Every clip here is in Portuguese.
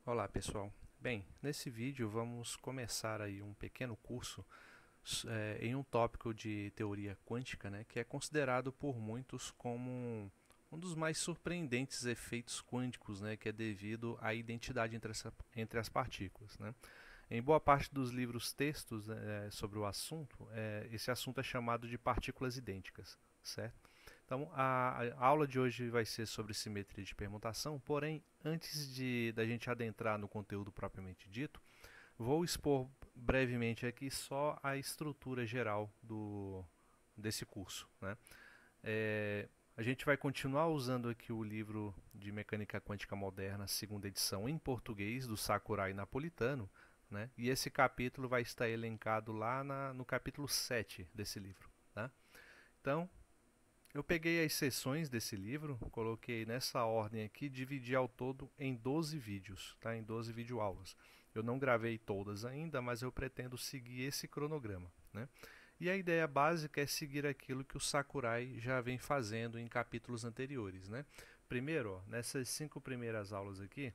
Olá pessoal, bem, nesse vídeo vamos começar aí um pequeno curso em um tópico de teoria quântica, né, que é considerado por muitos como um dos mais surpreendentes efeitos quânticos, né, que é devido à identidade entre as partículas, né. Em boa parte dos livros textos sobre o assunto, esse assunto é chamado de partículas idênticas, certo? Então, a aula de hoje vai ser sobre simetria de permutação, porém, antes da gente adentrar no conteúdo propriamente dito, vou expor brevemente aqui só a estrutura geral desse curso, né? A gente vai continuar usando aqui o livro de Mecânica Quântica Moderna, segunda edição, em português, do Sakurai Napolitano, né? E esse capítulo vai estar elencado lá no capítulo 7 desse livro, tá? Então, eu peguei as seções desse livro, coloquei nessa ordem aqui, dividi ao todo em 12 vídeos, tá? Em 12 videoaulas. Eu não gravei todas ainda, mas eu pretendo seguir esse cronograma, né? E a ideia básica é seguir aquilo que o Sakurai já vem fazendo em capítulos anteriores, né? Primeiro, ó, nessas 5 primeiras aulas aqui,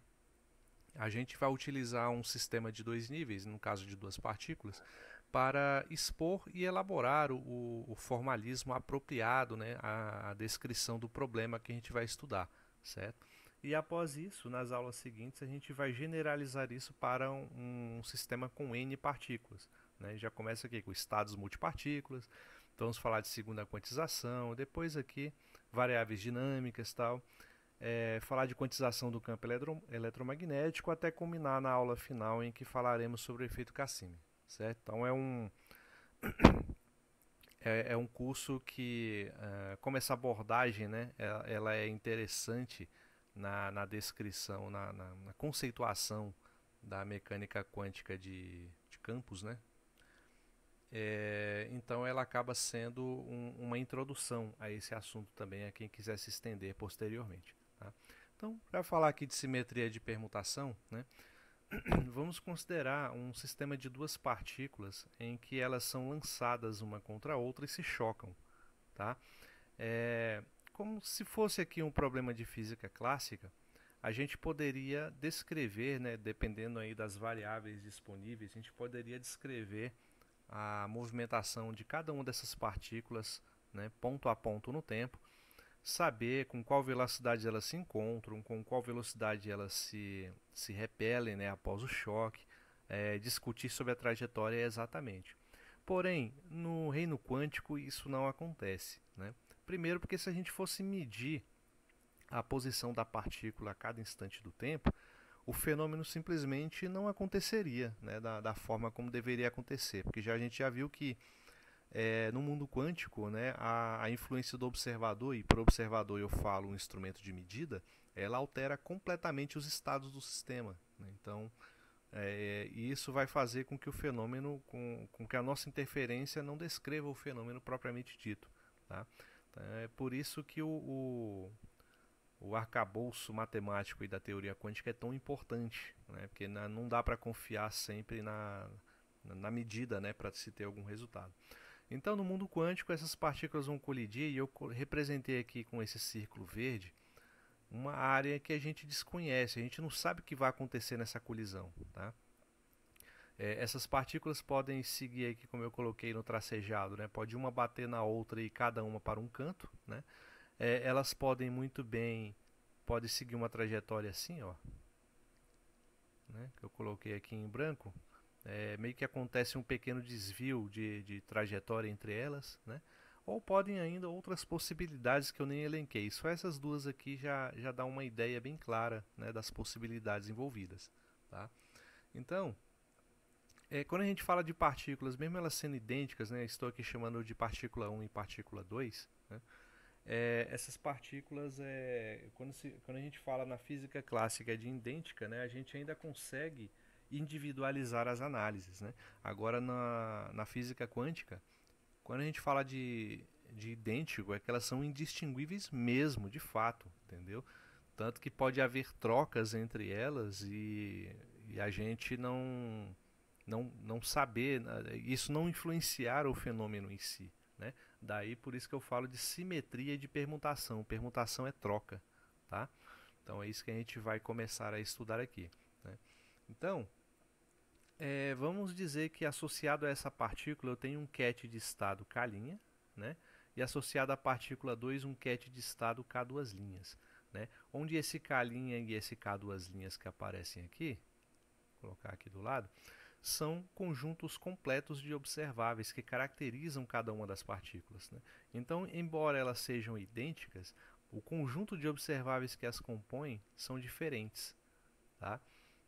a gente vai utilizar um sistema de 2 níveis, no caso de 2 partículas, para expor e elaborar o formalismo apropriado, né, à descrição do problema que a gente vai estudar, certo? E após isso, nas aulas seguintes, a gente vai generalizar isso para um sistema com N partículas, né? Já começa aqui com estados multipartículas, então vamos falar de segunda quantização, depois aqui variáveis dinâmicas e tal, falar de quantização do campo eletromagnético, até culminar na aula final em que falaremos sobre o efeito Cassini, certo? Então é um curso que, como essa abordagem, né, ela é interessante na descrição, na conceituação da mecânica quântica de campos, né? Então ela acaba sendo uma introdução a esse assunto também, a quem quiser se estender posteriormente, tá? Então, para falar aqui de simetria de permutação, né, vamos considerar um sistema de duas partículas em que elas são lançadas uma contra a outra e se chocam, tá? É, como se fosse aqui um problema de física clássica, a gente poderia descrever, né, dependendo aí das variáveis disponíveis, a gente poderia descrever a movimentação de cada uma dessas partículas, né, ponto a ponto no tempo, saber com qual velocidade elas se encontram, com qual velocidade elas se repelem, né, após o choque, discutir sobre a trajetória exatamente. Porém, no reino quântico isso não acontece, né? Primeiro porque se a gente fosse medir a posição da partícula a cada instante do tempo, o fenômeno simplesmente não aconteceria, né, da forma como deveria acontecer, porque a gente já viu que no mundo quântico, né, a influência do observador, e por observador eu falo um instrumento de medida, ela altera completamente os estados do sistema, né? Então, e isso vai fazer com que o fenômeno, com que a nossa interferência não descreva o fenômeno propriamente dito, tá? Então, é por isso que o arcabouço matemático e da teoria quântica é tão importante, né? Porque não dá para confiar sempre na medida, né, para se ter algum resultado. Então, no mundo quântico, essas partículas vão colidir e eu representei aqui com esse círculo verde uma área que a gente desconhece, a gente não sabe o que vai acontecer nessa colisão, tá? Essas partículas podem seguir aqui, como eu coloquei no tracejado, né? Pode uma bater na outra e cada uma para um canto, né? Elas podem muito bem, pode seguir uma trajetória assim, ó, né? Que eu coloquei aqui em branco. Meio que acontece um pequeno desvio de trajetória entre elas, né? Ou podem ainda outras possibilidades que eu nem elenquei. Só essas duas aqui já dá uma ideia bem clara, né, das possibilidades envolvidas, tá? Então, quando a gente fala de partículas, mesmo elas sendo idênticas, né, estou aqui chamando de partícula 1 e partícula 2, né, essas partículas, quando a gente fala na física clássica de idêntica, né, a gente ainda consegue individualizar as análises, né? Agora, na física quântica, quando a gente fala de idêntico, é que elas são indistinguíveis mesmo, de fato, entendeu? Tanto que pode haver trocas entre elas e a gente não saber, isso não influenciar o fenômeno em si, né? Daí por isso que eu falo de simetria de permutação. Permutação é troca, tá? Então é isso que a gente vai começar a estudar aqui. né? Então, vamos dizer que associado a essa partícula eu tenho um ket de estado K', né? E associado à partícula 2 um ket de estado K2', né? Onde esse K' e esse K2' que aparecem aqui, vou colocar aqui do lado, são conjuntos completos de observáveis que caracterizam cada uma das partículas, né? Então, embora elas sejam idênticas, o conjunto de observáveis que as compõem são diferentes, tá?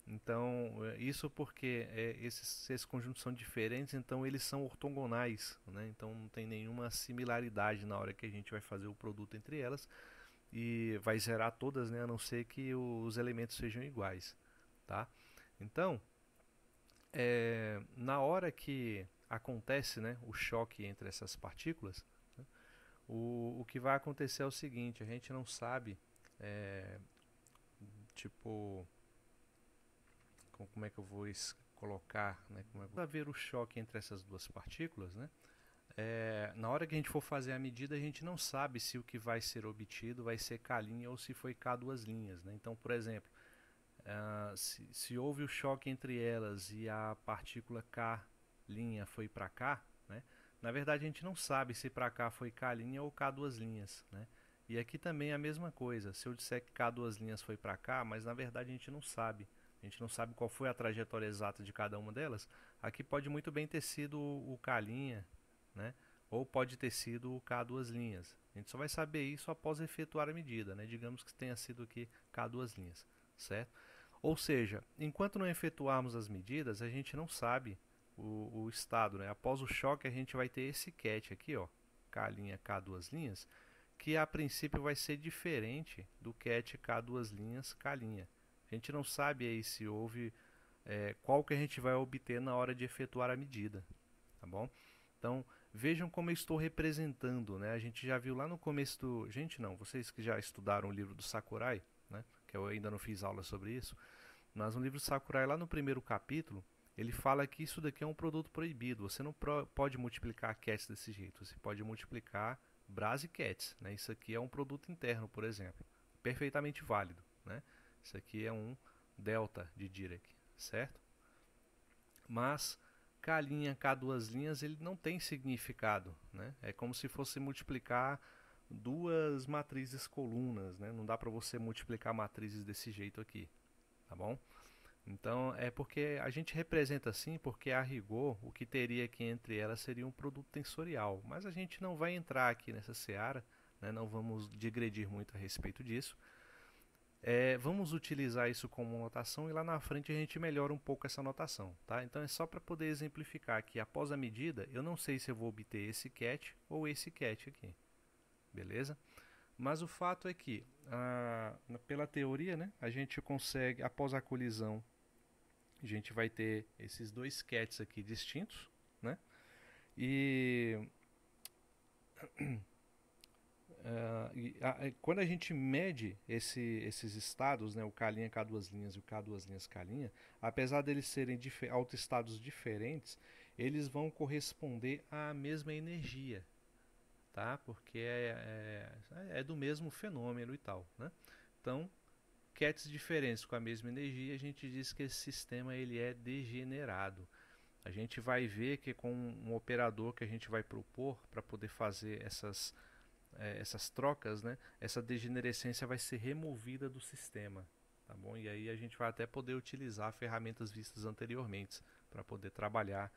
Então, isso porque esses conjuntos são diferentes, então eles são ortogonais, né? Então não tem nenhuma similaridade na hora que a gente vai fazer o produto entre elas e vai zerar todas, né? A não ser que os elementos sejam iguais, tá? Então, na hora que acontece, né, o choque entre essas partículas, né, o que vai acontecer é o seguinte: a gente não sabe, tipo, como é que eu vou colocar, né, para ver o choque entre essas duas partículas, né? Na hora que a gente for fazer a medida, a gente não sabe se o que vai ser obtido vai ser K' ou se foi K2', né? Então, por exemplo, se houve o choque entre elas e a partícula K' foi para cá, né? Na verdade a gente não sabe se para cá foi K' ou K2', né? E aqui também é a mesma coisa. Se eu disser que K2' foi para cá, mas na verdade a gente não sabe. A gente não sabe qual foi a trajetória exata de cada uma delas. Aqui pode muito bem ter sido o K', né? Ou pode ter sido o K2'. A gente só vai saber isso após efetuar a medida, né? Digamos que tenha sido aqui K2', certo? Ou seja, enquanto não efetuarmos as medidas, a gente não sabe o estado, né? Após o choque, a gente vai ter esse ket aqui, ó, K', K2', que a princípio vai ser diferente do ket K2', K'. A gente não sabe aí se houve, qual que a gente vai obter na hora de efetuar a medida, tá bom? Então, vejam como eu estou representando, né? A gente já viu lá no começo do... Gente, não, vocês que já estudaram o livro do Sakurai, né? Que eu ainda não fiz aula sobre isso, mas no livro do Sakurai, lá no primeiro capítulo, ele fala que isso daqui é um produto proibido. Você não pode multiplicar cats desse jeito. Você pode multiplicar bras e cats, né? Isso aqui é um produto interno, por exemplo. Perfeitamente válido, né? Isso aqui é um delta de Dirac, certo? Mas K', K2', ele não tem significado, né? É como se fosse multiplicar duas matrizes colunas, né? Não dá para você multiplicar matrizes desse jeito aqui, tá bom? Então é porque a gente representa assim, porque a rigor o que teria aqui entre elas seria um produto tensorial, mas a gente não vai entrar aqui nessa seara, né? Não vamos digredir muito a respeito disso. Vamos utilizar isso como notação e lá na frente a gente melhora um pouco essa notação, tá? Então é só para poder exemplificar que após a medida eu não sei se eu vou obter esse ket ou esse ket aqui, beleza? Mas o fato é que, pela teoria, né, a gente consegue, após a colisão, a gente vai ter esses dois cats aqui distintos, né? E, quando a gente mede esses estados, né, o K', K2' e o K2', K', apesar deles serem autoestados diferentes, eles vão corresponder à mesma energia, tá? Porque é do mesmo fenômeno e tal, né? Então, cats diferentes com a mesma energia, a gente diz que esse sistema ele é degenerado. A gente vai ver que com um operador que a gente vai propor para poder fazer essas trocas, né, essa degenerescência vai ser removida do sistema, tá bom? E aí a gente vai até poder utilizar ferramentas vistas anteriormente para poder trabalhar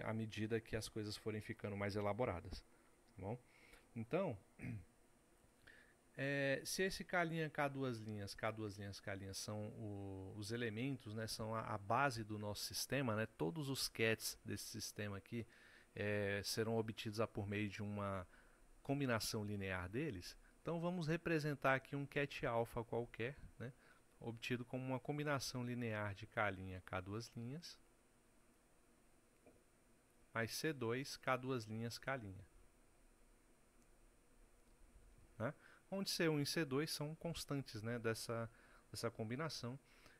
à medida que as coisas forem ficando mais elaboradas, tá bom? Então, se esse K', K2', K' são os elementos, né, são a base do nosso sistema, né, todos os cats desse sistema aqui serão obtidos por meio de uma combinação linear deles. Então vamos representar aqui um ket alfa qualquer, né, obtido como uma combinação linear de K', K2', mais C2, K2', K'. Né? Onde C1 e C2 são constantes, né, dessa combinação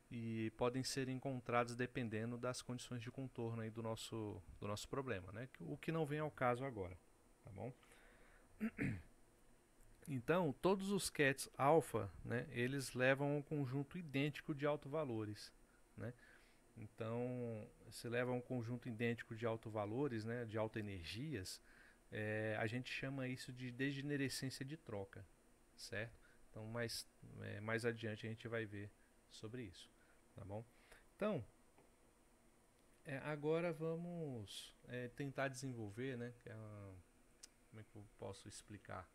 e podem ser encontrados dependendo das condições de contorno aí do nosso problema, né? O que não vem ao caso agora, tá bom? Então, todos os cats alfa, né, eles levam um conjunto idêntico de autovalores, né? Então, se leva um conjunto idêntico de autovalores, né, de autoenergias, a gente chama isso de degenerescência de troca, certo? Então, mais adiante a gente vai ver sobre isso, tá bom? Então, agora vamos tentar desenvolver, né, como é que eu posso explicar?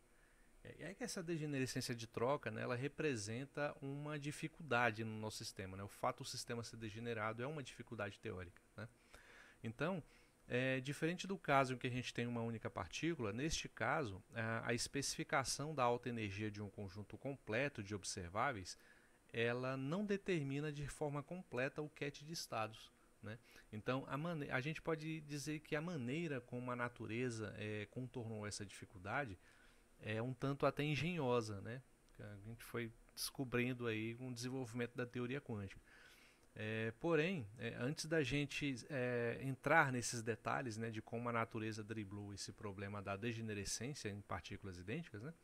É que essa degenerescência de troca, né, ela representa uma dificuldade no nosso sistema, né? O fato do sistema ser degenerado é uma dificuldade teórica, né? Então, diferente do caso em que a gente tem uma única partícula, neste caso, a especificação da alta energia de um conjunto completo de observáveis, ela não determina de forma completa o ket de estados, né? Então, a gente pode dizer que a maneira como a natureza contornou essa dificuldade é um tanto até engenhosa, né? A gente foi descobrindo aí com o desenvolvimento da teoria quântica. Porém, antes da gente entrar nesses detalhes, né, de como a natureza driblou esse problema da degenerescência em partículas idênticas, né,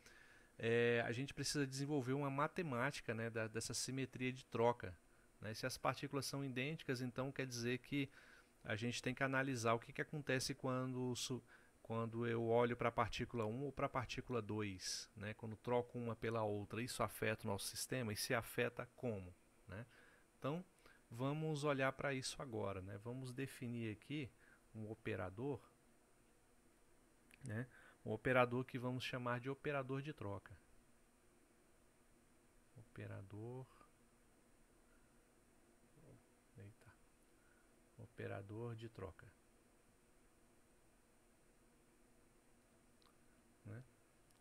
a gente precisa desenvolver uma matemática, né, dessa simetria de troca, né? Se as partículas são idênticas, então quer dizer que a gente tem que analisar o que acontece quando eu olho para a partícula 1 ou para a partícula 2, né? Quando troco uma pela outra, isso afeta o nosso sistema? E se afeta como, né? Então, vamos olhar para isso agora, né? Vamos definir aqui um operador, né? Um operador que vamos chamar de operador de troca. Operador, eita, operador de troca, né?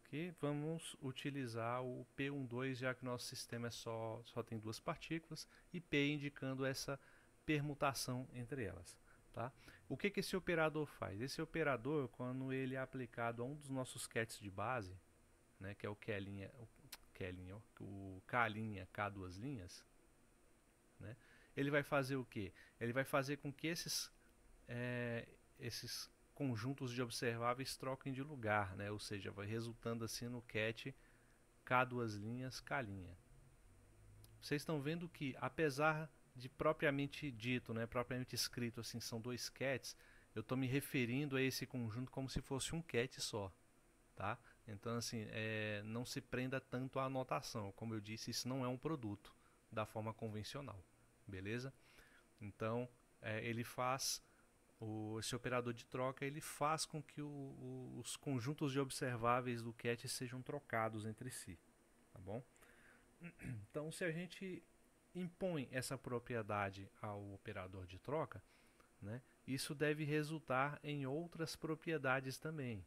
Que vamos utilizar o P12, já que nosso sistema só tem duas partículas, e P indicando essa permutação entre elas. Tá? O que esse operador faz? Esse operador, quando ele é aplicado a um dos nossos cats de base, né, que é o o K', K duas linhas, né, ele vai fazer o quê? Ele vai fazer com que esses conjuntos de observáveis troquem de lugar, né? Ou seja, vai resultando assim no cat K duas linhas, K'. Vocês estão vendo que, apesar de propriamente dito, né, propriamente escrito assim, são dois cats, eu estou me referindo a esse conjunto como se fosse um cat só, tá? Então, assim, não se prenda tanto à anotação. Como eu disse, isso não é um produto da forma convencional, beleza? Então, ele faz esse operador de troca, ele faz com que os conjuntos de observáveis do cat sejam trocados entre si, tá bom? Então, se a gente impõe essa propriedade ao operador de troca, né, isso deve resultar em outras propriedades também,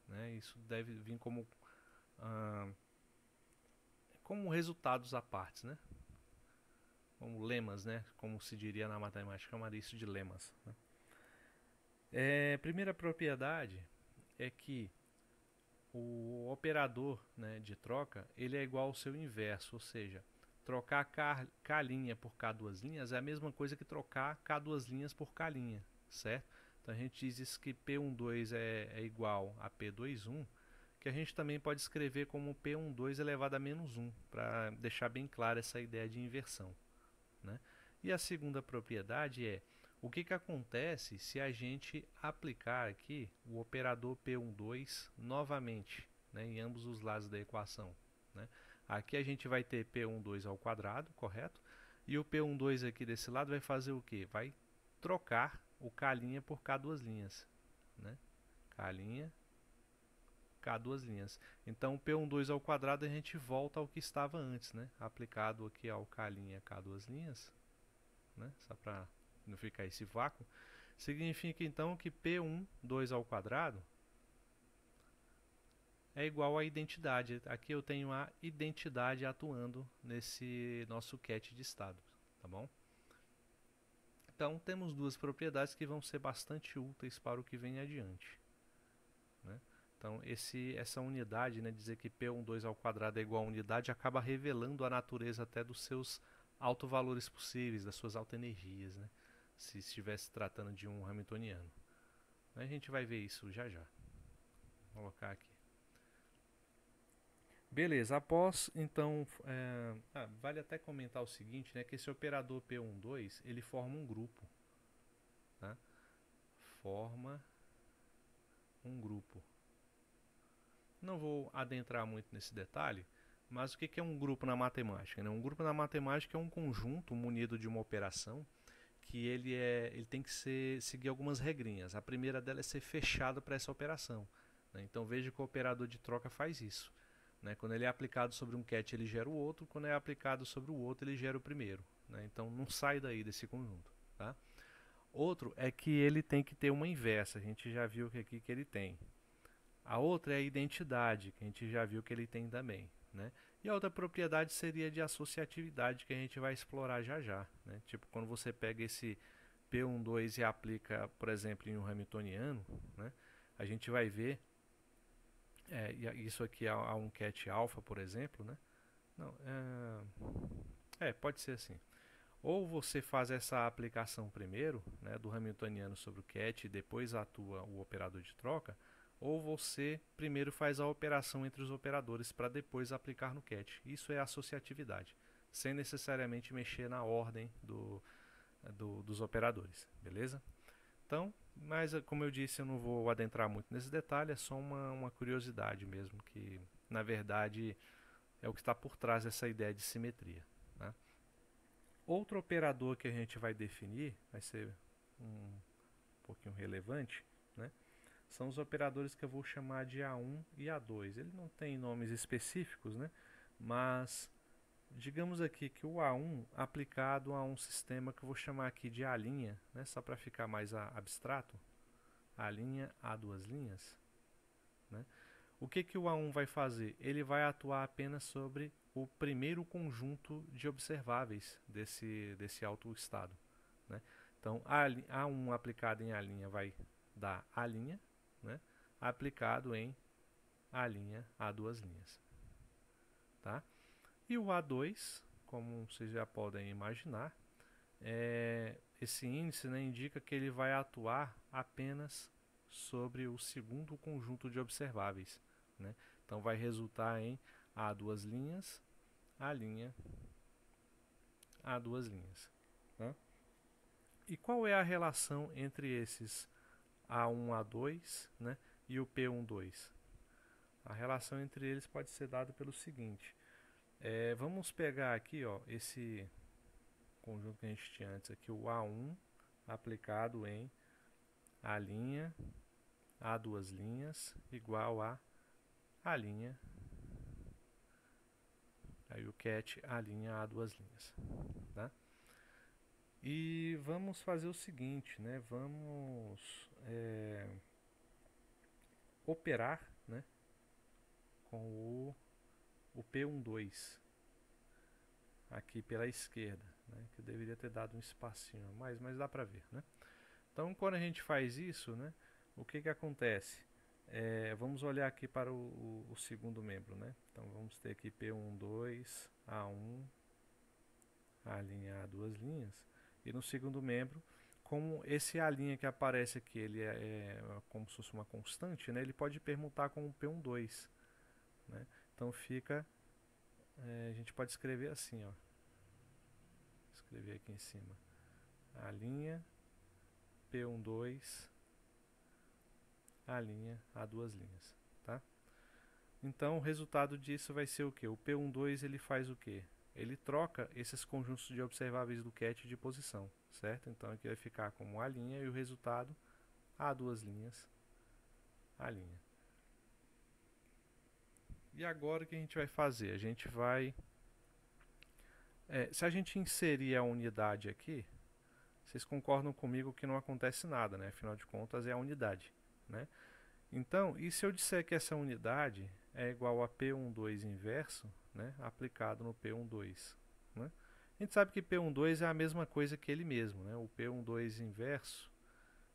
né? Isso deve vir como resultados à parte, né? Como lemas, né? Como se diria na matemática, chamaria isso de lemas, né? Primeira propriedade é que o operador, né, de troca, ele é igual ao seu inverso, ou seja, trocar K' por K duas linhas é a mesma coisa que trocar K duas linhas por K', certo? Então a gente diz que P12 é igual a P21, que a gente também pode escrever como P12 elevado a menos 1, para deixar bem clara essa ideia de inversão, né? E a segunda propriedade é o que acontece se a gente aplicar aqui o operador P12 novamente, né, em ambos os lados da equação, né? Aqui a gente vai ter P12 ao quadrado, correto? E o P12 aqui desse lado vai fazer o quê? Vai trocar o K' por K duas linhas, né? K', K duas linhas. Então, o P12 ao quadrado a gente volta ao que estava antes, né? Aplicado aqui ao K', K duas linhas, né? Só para não ficar esse vácuo. Significa então que P12 ao quadrado é igual à identidade. Aqui eu tenho a identidade atuando nesse nosso cat de estados, tá bom? Então temos duas propriedades que vão ser bastante úteis para o que vem adiante, né? Então essa unidade, né, dizer que P12 ao quadrado é igual a unidade, acaba revelando a natureza até dos seus autovalores possíveis, das suas autoenergias, né? Se estivesse tratando de um hamiltoniano. A gente vai ver isso já já. Vou colocar aqui. Beleza, após então, vale até comentar o seguinte, né, que esse operador P12 ele forma um grupo, tá? Forma um grupo. Não vou adentrar muito nesse detalhe, mas o que é um grupo na matemática, né? Um grupo na matemática é um conjunto munido de uma operação que ele tem que seguir algumas regrinhas. A primeira dela é ser fechado para essa operação, né? Então veja que o operador de troca faz isso, né? Quando ele é aplicado sobre um cat, ele gera o outro. Quando é aplicado sobre o outro, ele gera o primeiro, né? Então não sai daí desse conjunto, tá? Outro é que ele tem que ter uma inversa. A gente já viu que aqui que ele tem. A outra é a identidade, que a gente já viu que ele tem também, né? E a outra propriedade seria de associatividade, que a gente vai explorar já já, né? Tipo, quando você pega esse P12 e aplica, por exemplo, em um Hamiltoniano, né? A gente vai ver, isso aqui a um cat alfa, por exemplo, né? Não, pode ser assim. Ou você faz essa aplicação primeiro, né, do Hamiltoniano sobre o cat e depois atua o operador de troca, ou você primeiro faz a operação entre os operadores para depois aplicar no cat. Isso é associatividade, sem necessariamente mexer na ordem dos operadores, beleza? Então, mas como eu disse, eu não vou adentrar muito nesse detalhe, é só uma curiosidade mesmo, que na verdade é o que está por trás dessa ideia de simetria, né? Outro operador que a gente vai definir, vai ser um pouquinho relevante, né? São os operadores que eu vou chamar de A1 e A2. Ele não tem nomes específicos, né? Mas digamos aqui que o A1 aplicado a um sistema que eu vou chamar aqui de A', né? Só para ficar mais abstrato, A', A duas linhas, né? O que o A1 vai fazer? Ele vai atuar apenas sobre o primeiro conjunto de observáveis desse autoestado, né? Então, A1 aplicado em A' vai dar A', né? Aplicado em A', A duas linhas, tá? E o A2, como vocês já podem imaginar, esse índice, né, indica que ele vai atuar apenas sobre o segundo conjunto de observáveis, né? Então vai resultar em A duas linhas, A', A duas linhas, né? E qual é a relação entre esses A1, A2, né, e o P12? A relação entre eles pode ser dada pelo seguinte. Vamos pegar aqui, ó, esse conjunto que a gente tinha antes aqui, o A1 aplicado em A', A duas linhas, igual a A', aí o cat A', A duas linhas, tá? E vamos fazer o seguinte, né? Vamos operar, né, com o P12 aqui pela esquerda, né, que eu deveria ter dado um espacinho a mais, mas dá para ver, né? Então, quando a gente faz isso, né, o que acontece? Vamos olhar aqui para o segundo membro, né? Então, vamos ter aqui P12, A1, A', A duas linhas, e no segundo membro, como esse A' que aparece aqui, ele é como se fosse uma constante, né? Ele pode permutar com o P12, né? Então fica, a gente pode escrever assim, ó. Escrever aqui em cima, A', P12, A', A duas linhas, tá? Então o resultado disso vai ser o que? O P12 ele faz o que? Ele troca esses conjuntos de observáveis do cat de posição, certo? Então aqui vai ficar como A' e o resultado A duas linhas, A'. E agora o que a gente vai fazer? A gente vai... se a gente inserir a unidade aqui, vocês concordam comigo que não acontece nada, né? Afinal de contas é a unidade, né? Então, e se eu disser que essa unidade é igual a P12 inverso, né, aplicado no P12, né? A gente sabe que P12 é a mesma coisa que ele mesmo, né? O P12 inverso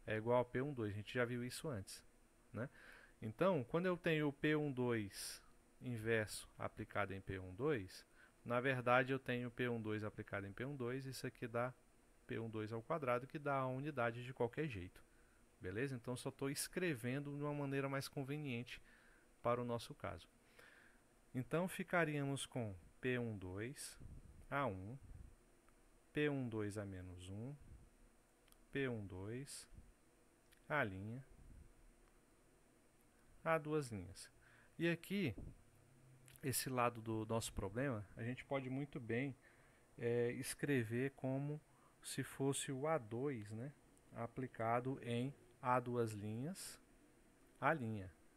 é igual a P12, a gente já viu isso antes, né? Então, quando eu tenho o P12 inverso aplicado em P12, na verdade eu tenho P12 aplicado em P12, isso aqui dá P12 ao quadrado, que dá a unidade de qualquer jeito. Beleza? Então, só estou escrevendo de uma maneira mais conveniente para o nosso caso. Então ficaríamos com P12 A1, P12 a menos 1, P12 A', A duas linhas. E aqui, esse lado do nosso problema, a gente pode muito bem escrever como se fosse o A2, né, aplicado em A duas linhas, A'.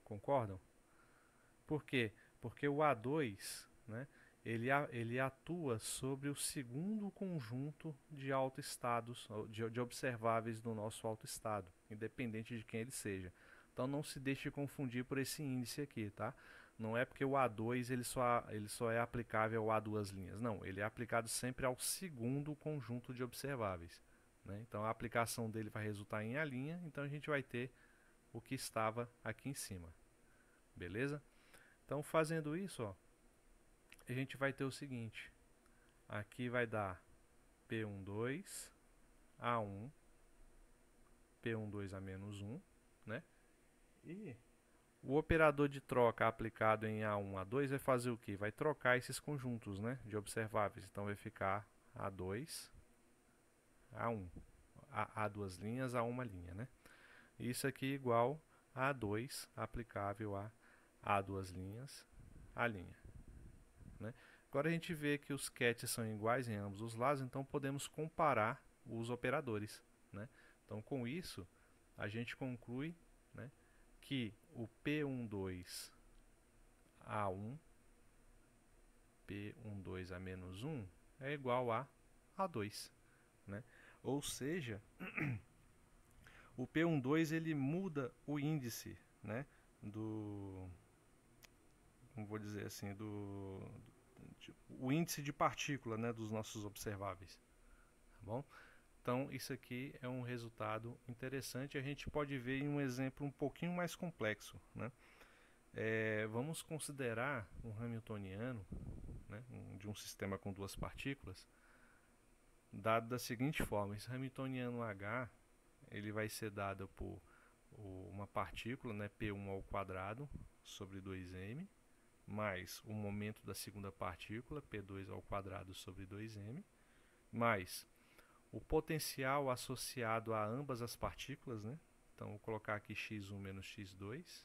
Concordam? Por quê? Porque o A2, né, ele atua sobre o segundo conjunto de autoestados, de observáveis do nosso autoestado, independente de quem ele seja. Então não se deixe confundir por esse índice aqui, tá? Não é porque o A2 ele só é aplicável ao A duas linhas. Não, ele é aplicado sempre ao segundo conjunto de observáveis, né? Então a aplicação dele vai resultar em A', então a gente vai ter o que estava aqui em cima. Beleza? Então fazendo isso, ó, a gente vai ter o seguinte. Aqui vai dar P12 A1, P12 a menos 1, né? E o operador de troca aplicado em A1, A2 vai fazer o quê? Vai trocar esses conjuntos, né, de observáveis. Então vai ficar A2, A1, A duas linhas, A uma linha, né? Isso aqui igual a A2 aplicável a A duas linhas, A linha, né? Agora a gente vê que os cats são iguais em ambos os lados, então podemos comparar os operadores, né? Então com isso a gente conclui, né, que o P12 A1, P12 a menos 1 é igual a A2, né? Ou seja, o P12 ele muda o índice, né, como vou dizer assim, o índice de partícula, né, dos nossos observáveis, tá bom? Então isso aqui é um resultado interessante. A gente pode ver em um exemplo um pouquinho mais complexo, né? Vamos considerar um Hamiltoniano, né, de um sistema com duas partículas, dado da seguinte forma: esse Hamiltoniano H ele vai ser dado por uma partícula, né, P1 ao quadrado sobre 2m, mais o momento da segunda partícula, P2 ao quadrado sobre 2m, mais o potencial associado a ambas as partículas, né? Então vou colocar aqui x1 menos x2,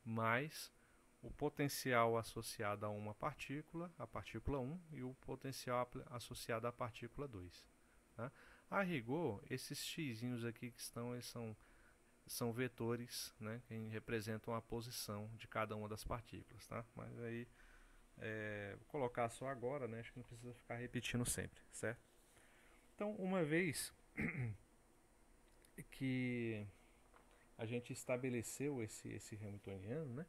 mais o potencial associado a uma partícula, a partícula 1, e o potencial associado à partícula 2. Tá? A rigor, esses x'inhos aqui que estão, eles são vetores, né, que representam a posição de cada uma das partículas. Tá? Mas aí, vou colocar só agora, né, acho que não precisa ficar repetindo sempre, certo? Então, uma vez que a gente estabeleceu esse Hamiltoniano, né,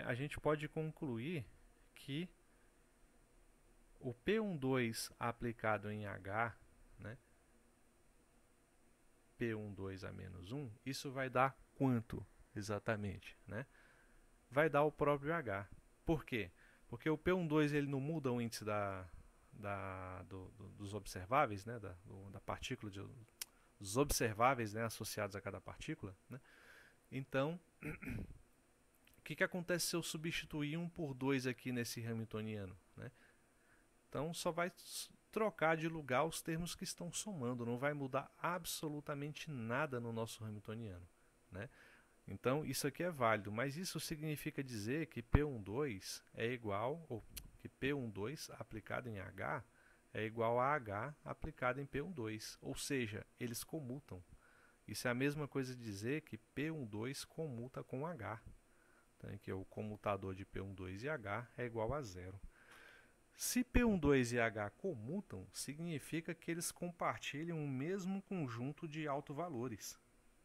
a gente pode concluir que o P12 aplicado em H, né, P12 a menos 1, isso vai dar quanto exatamente? Né? Vai dar o próprio H. Por quê? Porque o P12 ele não muda o índice dos observáveis, né, da partícula, dos observáveis, né, associados a cada partícula. Né? Então, o que acontece se eu substituir 1 por 2 aqui nesse Hamiltoniano? Né? Então, só vai trocar de lugar os termos que estão somando, não vai mudar absolutamente nada no nosso Hamiltoniano. Né? Então, isso aqui é válido, mas isso significa dizer que P12 é igual, ou que P12 aplicado em H é igual a H aplicado em P12, ou seja, eles comutam. Isso é a mesma coisa de dizer que P12 comuta com H. Então, aqui o comutador de P12 e H é igual a zero. Se P12 e H comutam, significa que eles compartilham o mesmo conjunto de autovalores,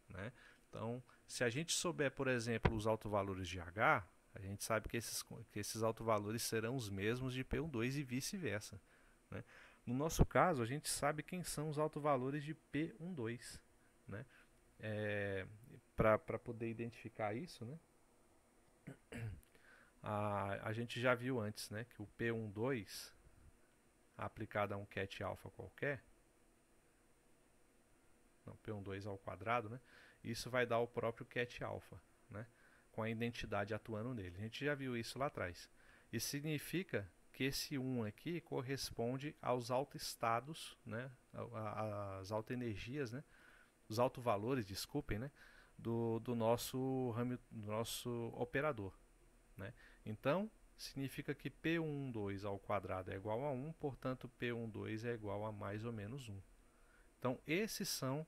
né? Então, se a gente souber, por exemplo, os autovalores de H, a gente sabe que esses autovalores serão os mesmos de P12 e vice-versa. Né? No nosso caso, a gente sabe quem são os autovalores de P12. Né? Para poder identificar isso, né? A gente já viu antes, né, que o P12 aplicado a um ket alfa qualquer, não, P12 ao quadrado, né, isso vai dar o próprio ket alfa. Né? com a identidade atuando nele. A gente já viu isso lá atrás. Isso significa que esse 1 aqui corresponde aos autoestados, né, às autoenergias, né, os autovalores, desculpem, né, do nosso operador, né? Então, significa que P12 ao quadrado é igual a 1, portanto P12 é igual a mais ou menos 1. Então, esses são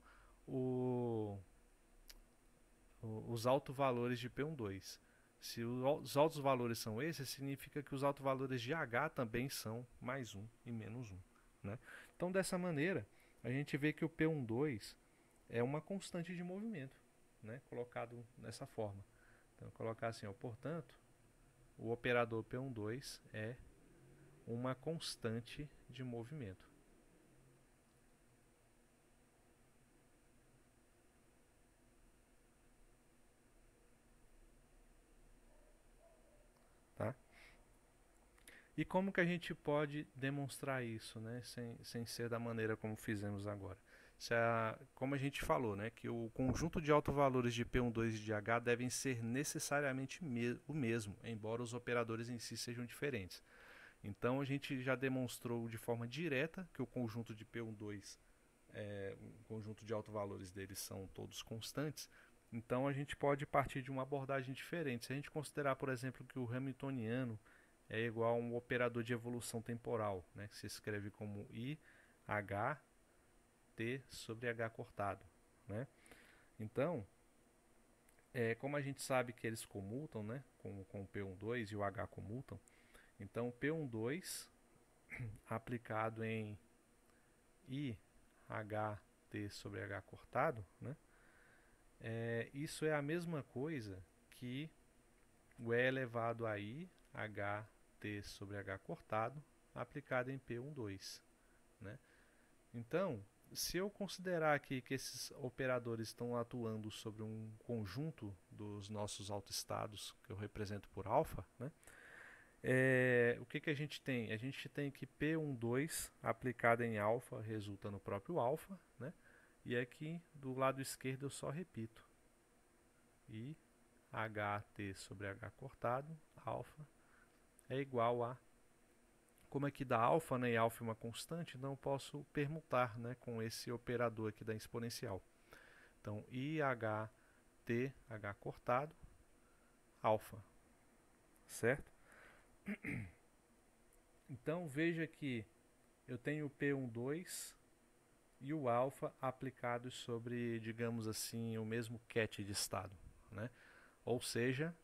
os autovalores de P12. Se os altos valores são esses, significa que os autovalores de H também são mais 1 e menos 1. Né? Então, dessa maneira, a gente vê que o P12 é uma constante de movimento, né? Colocado dessa forma. Então, colocar assim, ó, portanto, o operador P12 é uma constante de movimento. Tá? E como que a gente pode demonstrar isso, né, sem ser da maneira como fizemos agora? Como a gente falou, né, que o conjunto de autovalores de P12 e de H devem ser necessariamente o mesmo, embora os operadores em si sejam diferentes. Então a gente já demonstrou de forma direta que o conjunto de P12, o conjunto de autovalores deles são todos constantes. Então a gente pode partir de uma abordagem diferente. Se a gente considerar, por exemplo, que o Hamiltoniano é igual a um operador de evolução temporal, né, que se escreve como IHT sobre H cortado. Né? Então, como a gente sabe que eles comutam, né, com o P12 e o H comutam, então o P12 aplicado em IHT sobre H cortado, né, isso é a mesma coisa que o E elevado a IHT sobre H cortado aplicado em P12. Né? Então, se eu considerar aqui que esses operadores estão atuando sobre um conjunto dos nossos autoestados, que eu represento por alfa, né? O que a gente tem? A gente tem que P12 aplicado em alfa resulta no próprio alfa, né? E aqui do lado esquerdo eu só repito. E HT sobre H cortado, alfa, é igual a... Como aqui dá alfa, né, e alfa é uma constante, então eu posso permutar, né, com esse operador aqui da exponencial. Então, IHT, H cortado, alfa. Certo? Então, veja que eu tenho o P12 e o alfa aplicados sobre, digamos assim, o mesmo ket de estado. Né? Ou seja,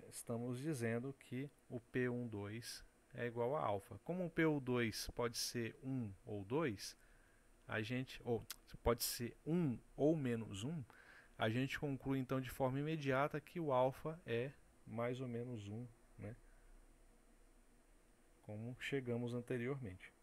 estamos dizendo que o P12 é igual a alfa. Como o P2 pode ser 1 ou 2, pode ser 1 ou menos 1, a gente conclui então de forma imediata que o alfa é mais ou menos 1, né? Como chegamos anteriormente.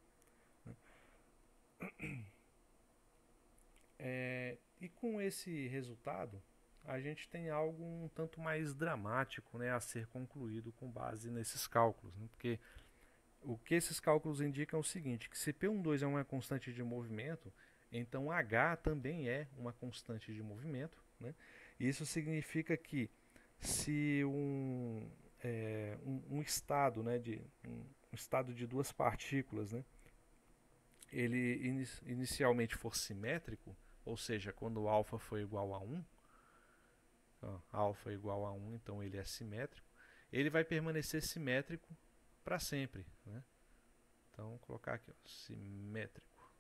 E com esse resultado, a gente tem algo um tanto mais dramático, né, a ser concluído com base nesses cálculos. Né? Porque o que esses cálculos indicam é o seguinte, que se P12 é uma constante de movimento, então H também é uma constante de movimento. Né? Isso significa que se um estado, né, um estado de duas partículas, né, ele inicialmente for simétrico, ou seja, quando o alfa for igual a 1, alfa é igual a 1, então ele é simétrico, ele vai permanecer simétrico para sempre. Né? Então, vou colocar aqui, ó, simétrico.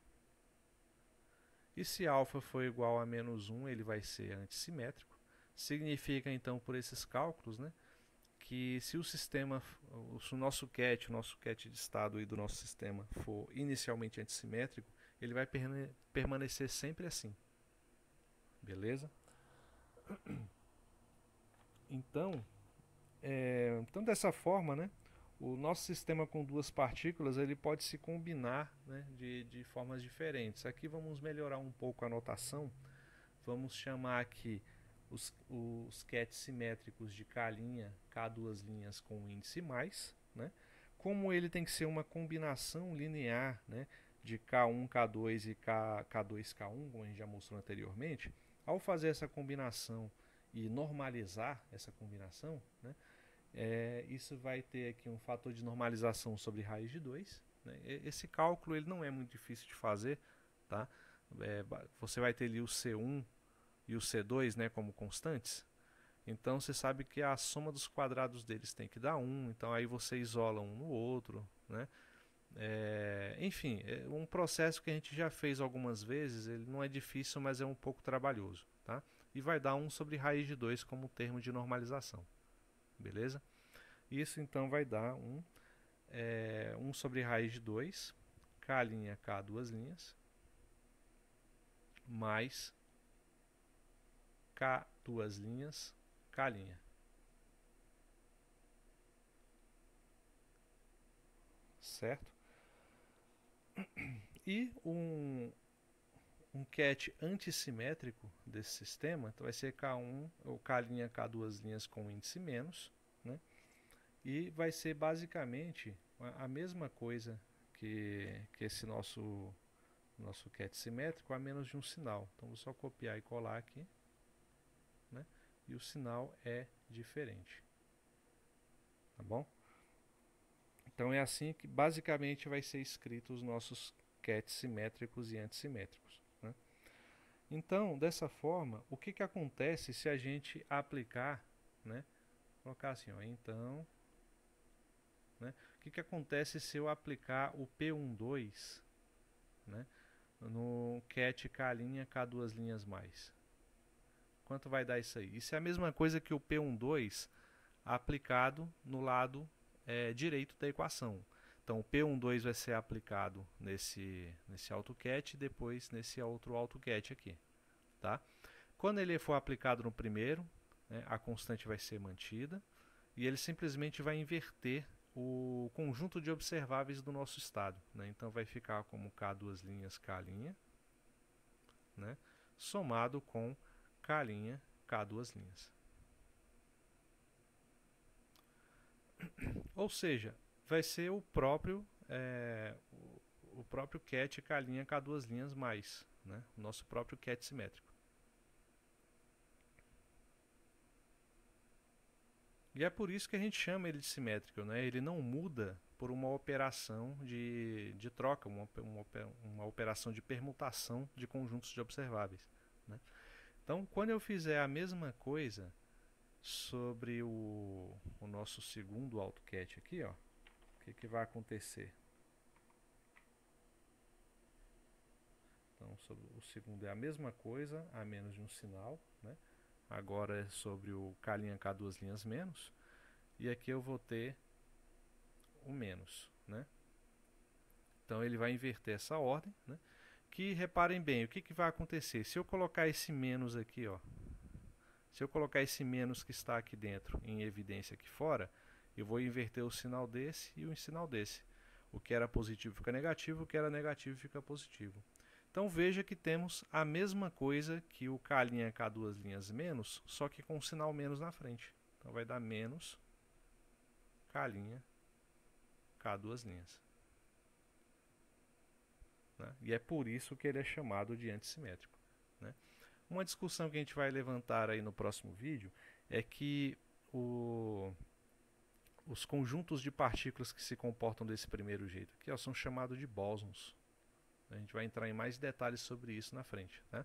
E se alfa for igual a menos 1, ele vai ser antissimétrico. Significa, então, por esses cálculos, né, que se o sistema, se o nosso ket de estado aí do nosso sistema for inicialmente antissimétrico, ele vai permanecer sempre assim. Beleza? Então, dessa forma, né, o nosso sistema com duas partículas ele pode se combinar, né, de formas diferentes. Aqui vamos melhorar um pouco a notação. Vamos chamar aqui os kets simétricos de K', K2' com índice mais. Né? Como ele tem que ser uma combinação linear, né, de K1, K2 e K2, K1, como a gente já mostrou anteriormente, ao fazer essa combinação e normalizar essa combinação, né, isso vai ter aqui um fator de normalização sobre raiz de 2. Né? Esse cálculo ele não é muito difícil de fazer. Tá? Você vai ter ali o C1 e o C2, né, como constantes. Então você sabe que a soma dos quadrados deles tem que dar 1. Então aí você isola um no outro. Né? Enfim, é um processo que a gente já fez algumas vezes. Ele não é difícil, mas é um pouco trabalhoso. Tá? E vai dar 1 sobre raiz de 2 como termo de normalização. Beleza? Isso então vai dar 1 sobre raiz de 2, K', K, duas linhas, mais K, duas linhas, K'. Certo? E um ket antissimétrico desse sistema, então vai ser K1 ou K', K, duas linhas com índice menos, né? E vai ser basicamente a mesma coisa que esse nosso ket simétrico, a menos de um sinal. Então vou só copiar e colar aqui, né? E o sinal é diferente. Tá bom? Então é assim que basicamente vai ser escrito os nossos kets simétricos e antissimétricos. Né? Então, dessa forma, o que acontece se a gente aplicar, né? Colocar assim, ó, então, né? O que acontece se eu aplicar o P12, né, no ket K', K duas linhas mais? Quanto vai dar isso aí? Isso é a mesma coisa que o P12 aplicado no lado direito da equação. Então o P12 vai ser aplicado nesse AutoCAD e depois nesse outro AutoCAD aqui. Tá? Quando ele for aplicado no primeiro, né, a constante vai ser mantida e ele simplesmente vai inverter o conjunto de observáveis do nosso estado. Né? Então vai ficar como K duas linhas, K', né, somado com K', K duas linhas. Ou seja, vai ser o próprio ket K', K duas linhas mais, né? O nosso próprio ket simétrico. E é por isso que a gente chama ele de simétrico, né? Ele não muda por uma operação de troca, uma operação de permutação de conjuntos de observáveis. Né? Então, quando eu fizer a mesma coisa sobre o nosso segundo AutoCAD aqui, ó, o que vai acontecer? Então, sobre o segundo é a mesma coisa, a menos de um sinal. Né? Agora é sobre o K', K duas linhas menos. E aqui eu vou ter o menos. Né? Então ele vai inverter essa ordem. Né? Que reparem bem, o que vai acontecer? Se eu colocar esse menos aqui, ó, se eu colocar esse menos que está aqui dentro em evidência aqui fora, eu vou inverter o sinal desse e o sinal desse. O que era positivo fica negativo, o que era negativo fica positivo. Então veja que temos a mesma coisa que o K', K duas linhas menos, só que com o sinal menos na frente. Então vai dar menos K', K duas linhas. Né? E é por isso que ele é chamado de antissimétrico. Né? Uma discussão que a gente vai levantar aí no próximo vídeo é que os conjuntos de partículas que se comportam desse primeiro jeito aqui, ó, são chamados de bósons. A gente vai entrar em mais detalhes sobre isso na frente. Né?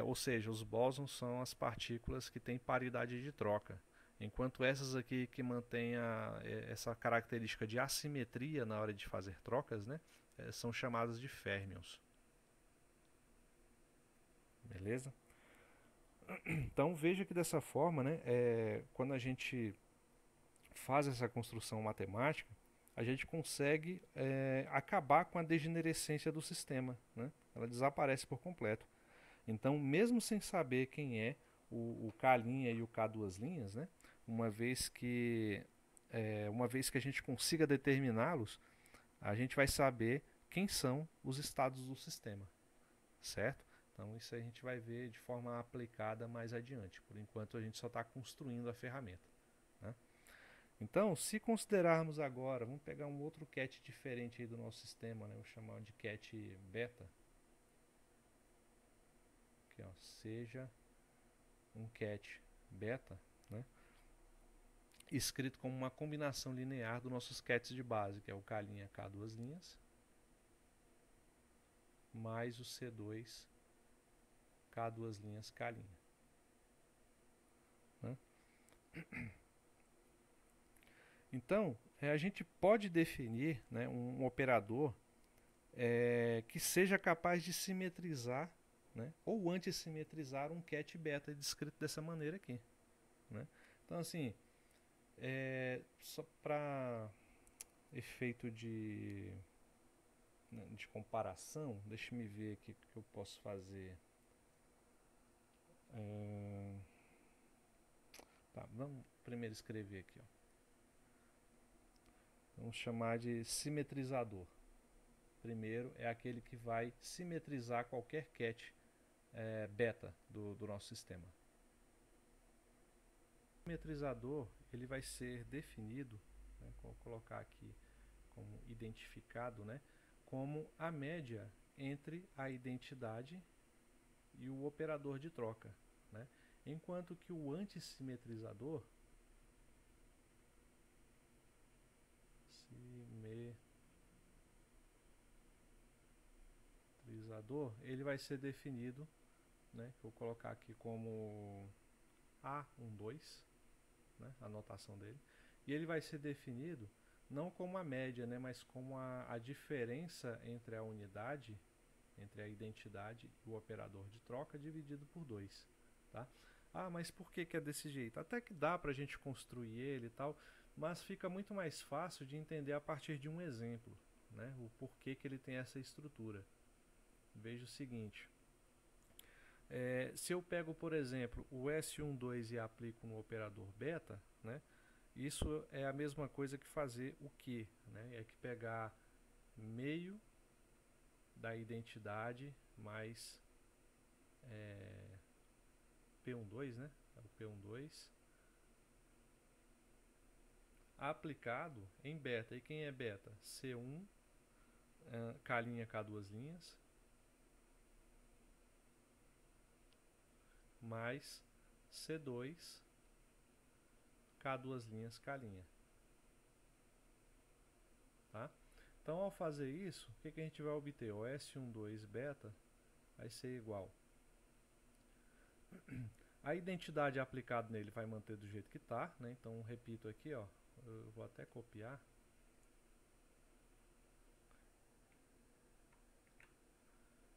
Ou seja, os bósons são as partículas que têm paridade de troca, enquanto essas aqui que mantêm essa característica de assimetria na hora de fazer trocas, né, são chamadas de férmions. Beleza? Então veja que dessa forma, né, quando a gente faz essa construção matemática, a gente consegue acabar com a degenerescência do sistema. Né? Ela desaparece por completo. Então, mesmo sem saber quem é o K' e o K duas linhas, né? uma vez que a gente consiga determiná-los, a gente vai saber quem são os estados do sistema. Certo? Então, isso a gente vai ver de forma aplicada mais adiante. Por enquanto, a gente só está construindo a ferramenta. Né? Então, se considerarmos agora, vamos pegar um outro ket diferente aí do nosso sistema, né? Vou chamar de ket beta. Aqui, ó, seja um ket beta, né, escrito como uma combinação linear dos nossos cats de base, que é o K' K duas linhas, mais o C2 K duas linhas K'. Né? Então, a gente pode definir, né, um operador que seja capaz de simetrizar, né, ou antissimetrizar um cat beta descrito dessa maneira aqui. Né? Então, assim, só para efeito de comparação, deixa me ver aqui o que eu posso fazer. Tá, vamos primeiro escrever aqui. Ó. Vamos chamar de simetrizador. Primeiro é aquele que vai simetrizar qualquer cat beta do nosso sistema. O simetrizador ele vai ser definido, né, vou colocar aqui como identificado, né, como a média entre a identidade e o operador de troca. Né? Enquanto que o antissimetrizador ele vai ser definido, né, vou colocar aqui como A12, né, a anotação dele, e ele vai ser definido não como a média, né, mas como a diferença entre a unidade, entre a identidade e o operador de troca dividido por 2. Tá? Ah, mas por que é desse jeito? Até que dá para a gente construir ele e tal, mas fica muito mais fácil de entender a partir de um exemplo, né, o porquê que ele tem essa estrutura. Veja o seguinte, se eu pego, por exemplo, o S12 e aplico no operador beta, né, isso é a mesma coisa que fazer o que? Né? É que pegar meio da identidade mais P12, né? O P12 aplicado em beta. E quem é beta? C1, K', K duas linhas, mais C2, K duas linhas, K'. Tá? Então, ao fazer isso, o que a gente vai obter? O S12 beta vai ser igual. A identidade aplicada nele vai manter do jeito que está, né? Então, repito aqui, ó, eu vou até copiar.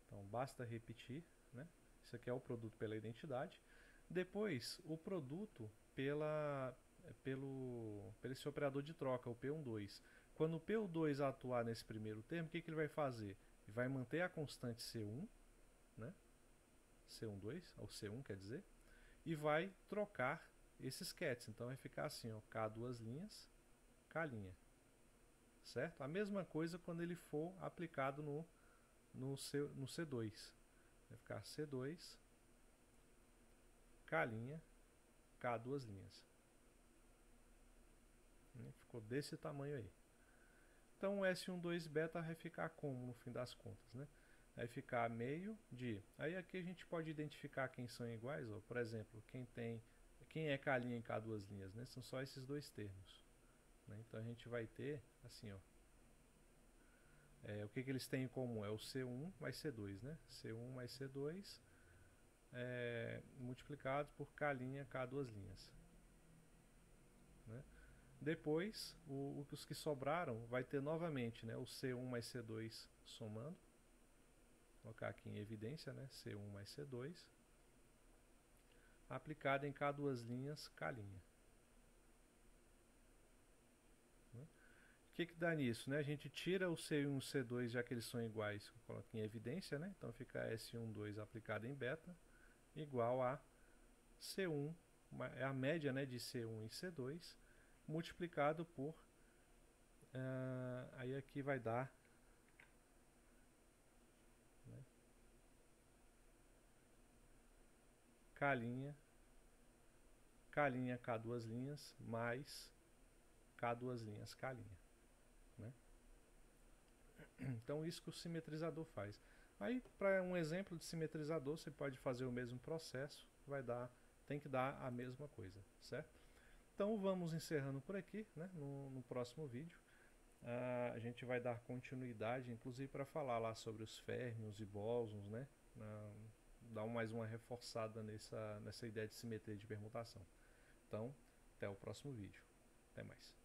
Então, basta repetir, né? Isso aqui é o produto pela identidade. Depois, o produto pelo esse operador de troca, o P12. Quando o P2 atuar nesse primeiro termo, o que ele vai fazer? Ele vai manter a constante C1, né? C12, ou C1 quer dizer, e vai trocar esses cats. Então vai ficar assim, ó, K duas linhas, K'. Certo? A mesma coisa quando ele for aplicado no C2. Vai ficar C2, K', K duas linhas. Ficou desse tamanho aí. Então o S12 beta vai ficar como no fim das contas, né? Vai ficar meio de... Aí aqui a gente pode identificar quem são iguais, ó. Por exemplo, quem é K' em K duas linhas, né? São só esses dois termos. Né? Então a gente vai ter assim, ó. O que eles têm em comum? É o C1 mais C2, né? C1 mais C2 multiplicado por K', K duas linhas. Né? Depois, os que sobraram vai ter novamente, né, o C1 mais C2 somando. Vou colocar aqui em evidência, né, C1 mais C2 aplicado em K duas linhas, K'. Né? O que dá nisso? Né? A gente tira o C1 e o C2, já que eles são iguais, coloca em evidência, né? Então fica S12 aplicado em beta igual a C1, é a média, né, de C1 e C2 multiplicado por aí aqui vai dar, né, K', K' K duas linhas mais K duas linhas K'. Né? Então isso que o simetrizador faz. Aí para um exemplo de simetrizador você pode fazer o mesmo processo, vai dar tem que dar a mesma coisa, certo? Então vamos encerrando por aqui, né? No próximo vídeo a gente vai dar continuidade, inclusive para falar lá sobre os férmions e bósons, né? Dar mais uma reforçada nessa ideia de simetria de permutação. Então, até o próximo vídeo. Até mais.